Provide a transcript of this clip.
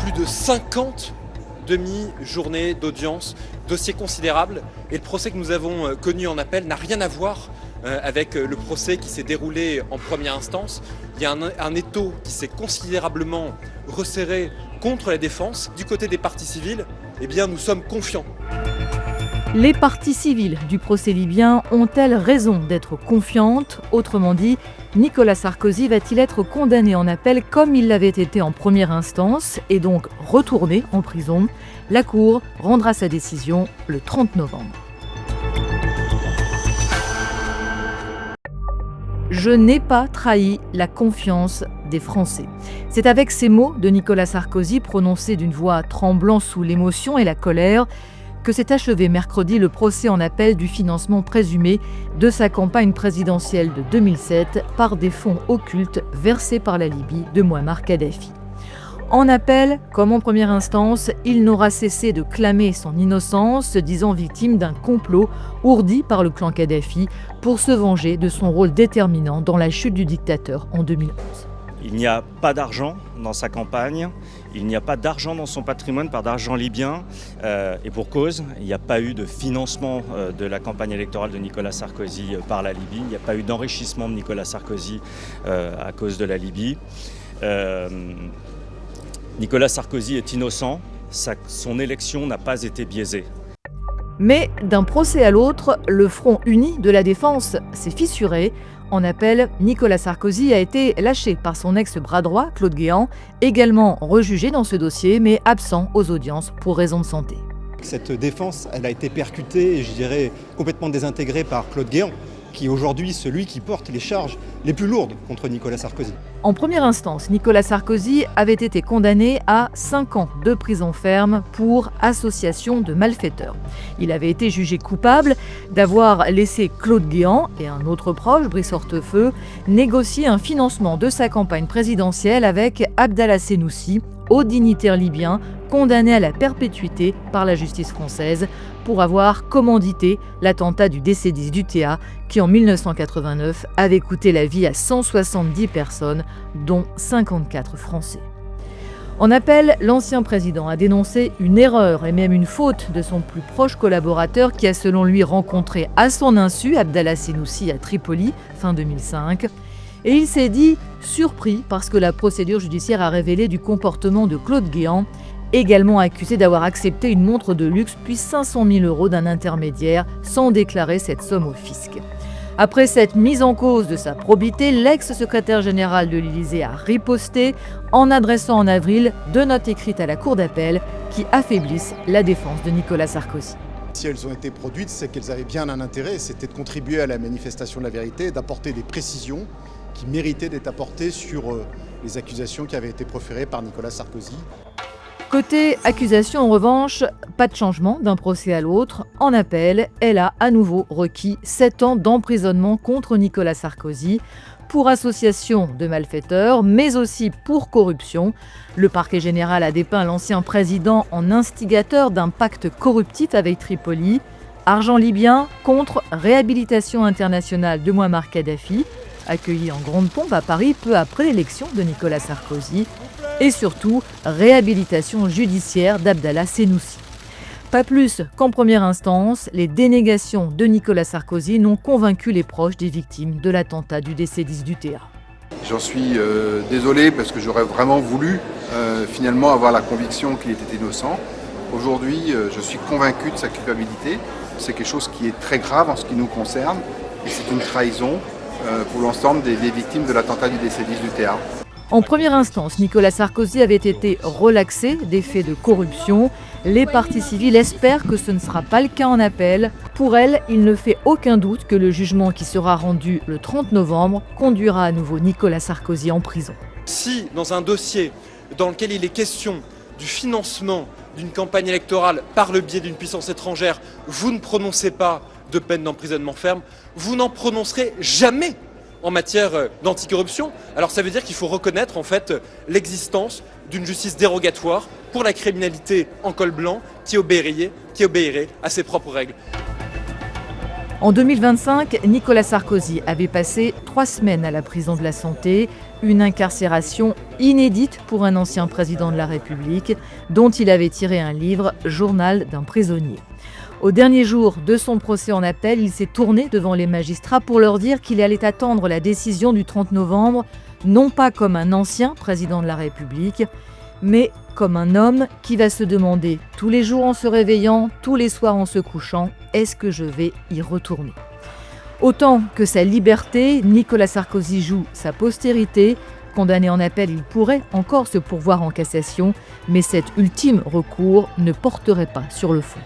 plus de 50 demi-journées d'audience, dossier considérable. Et le procès que nous avons connu en appel n'a rien à voir avec le procès qui s'est déroulé en première instance. Il y a un étau qui s'est considérablement resserré contre la défense. Du côté des parties civiles, eh bien, nous sommes confiants. Les parties civiles du procès libyen ont-elles raison d'être confiantes? Autrement dit, Nicolas Sarkozy va-t-il être condamné en appel comme il l'avait été en première instance et donc retourné en prison? La Cour rendra sa décision le 30 novembre. Je n'ai pas trahi la confiance des Français. C'est avec ces mots de Nicolas Sarkozy prononcés d'une voix tremblant sous l'émotion et la colère que s'est achevé mercredi le procès en appel du financement présumé de sa campagne présidentielle de 2007 par des fonds occultes versés par la Libye de Mouammar Kadhafi. En appel, comme en première instance, il n'aura cessé de clamer son innocence, se disant victime d'un complot ourdi par le clan Kadhafi pour se venger de son rôle déterminant dans la chute du dictateur en 2011. Il n'y a pas d'argent dans sa campagne, il n'y a pas d'argent dans son patrimoine par d'argent libyen et pour cause, il n'y a pas eu de financement de la campagne électorale de Nicolas Sarkozy par la Libye, il n'y a pas eu d'enrichissement de Nicolas Sarkozy à cause de la Libye. Nicolas Sarkozy est innocent, son élection n'a pas été biaisée. Mais d'un procès à l'autre, le front uni de la défense s'est fissuré. En appel, Nicolas Sarkozy a été lâché par son ex-bras droit, Claude Guéant, également rejugé dans ce dossier, mais absent aux audiences pour raison de santé. Cette défense, elle a été percutée et je dirais complètement désintégrée par Claude Guéant, qui est aujourd'hui celui qui porte les charges les plus lourdes contre Nicolas Sarkozy. En première instance, Nicolas Sarkozy avait été condamné à 5 ans de prison ferme pour association de malfaiteurs. Il avait été jugé coupable d'avoir laissé Claude Guéant et un autre proche, Brice Hortefeux, négocier un financement de sa campagne présidentielle avec Abdallah Senoussi, haut dignitaire libyen condamné à la perpétuité par la justice française pour avoir commandité l'attentat du DC-10 d'UTA qui en 1989 avait coûté la vie à 170 personnes, dont 54 Français. En appel, l'ancien président a dénoncé une erreur et même une faute de son plus proche collaborateur qui a selon lui rencontré à son insu Abdallah Senoussi à Tripoli fin 2005. Et il s'est dit surpris parce que la procédure judiciaire a révélé du comportement de Claude Guéant, également accusé d'avoir accepté une montre de luxe puis 500 000 € d'un intermédiaire sans déclarer cette somme au fisc. Après cette mise en cause de sa probité, l'ex-secrétaire général de l'Élysée a riposté en adressant en avril 2 notes écrites à la Cour d'appel qui affaiblissent la défense de Nicolas Sarkozy. Si elles ont été produites, c'est qu'elles avaient bien un intérêt, c'était de contribuer à la manifestation de la vérité, d'apporter des précisions qui méritaient d'être apportées sur les accusations qui avaient été proférées par Nicolas Sarkozy. Côté accusation, en revanche, pas de changement d'un procès à l'autre. En appel, elle a à nouveau requis 7 ans d'emprisonnement contre Nicolas Sarkozy pour association de malfaiteurs, mais aussi pour corruption. Le parquet général a dépeint l'ancien président en instigateur d'un pacte corruptif avec Tripoli. Argent libyen contre réhabilitation internationale de Mouammar Kadhafi, accueilli en grande pompe à Paris peu après l'élection de Nicolas Sarkozy. Et surtout, réhabilitation judiciaire d'Abdallah Senoussi. Pas plus qu'en première instance, les dénégations de Nicolas Sarkozy n'ont convaincu les proches des victimes de l'attentat du DC-10 d'UTA. J'en suis désolé parce que j'aurais vraiment voulu finalement avoir la conviction qu'il était innocent. Aujourd'hui, je suis convaincu de sa culpabilité. C'est quelque chose qui est très grave en ce qui nous concerne et c'est une trahison pour l'ensemble des victimes de l'attentat du DC-10 d'UTA. En première instance, Nicolas Sarkozy avait été relaxé des faits de corruption. Les parties civiles espèrent que ce ne sera pas le cas en appel. Pour elles, il ne fait aucun doute que le jugement qui sera rendu le 30 novembre conduira à nouveau Nicolas Sarkozy en prison. Si, dans un dossier dans lequel il est question du financement d'une campagne électorale par le biais d'une puissance étrangère, vous ne prononcez pas de peine d'emprisonnement ferme, vous n'en prononcerez jamais en matière d'anticorruption. Alors ça veut dire qu'il faut reconnaître en fait l'existence d'une justice dérogatoire pour la criminalité en col blanc qui obéirait à ses propres règles. En 2025, Nicolas Sarkozy avait passé 3 semaines à la prison de la Santé. une incarcération inédite pour un ancien président de la République, dont il avait tiré un livre, Journal d'un prisonnier. Au dernier jour de son procès en appel, il s'est tourné devant les magistrats pour leur dire qu'il allait attendre la décision du 30 novembre, non pas comme un ancien président de la République, mais comme un homme qui va se demander tous les jours en se réveillant, tous les soirs en se couchant, est-ce que je vais y retourner ? Autant que sa liberté, Nicolas Sarkozy joue sa postérité. Condamné en appel, il pourrait encore se pourvoir en cassation, mais cet ultime recours ne porterait pas sur le fond.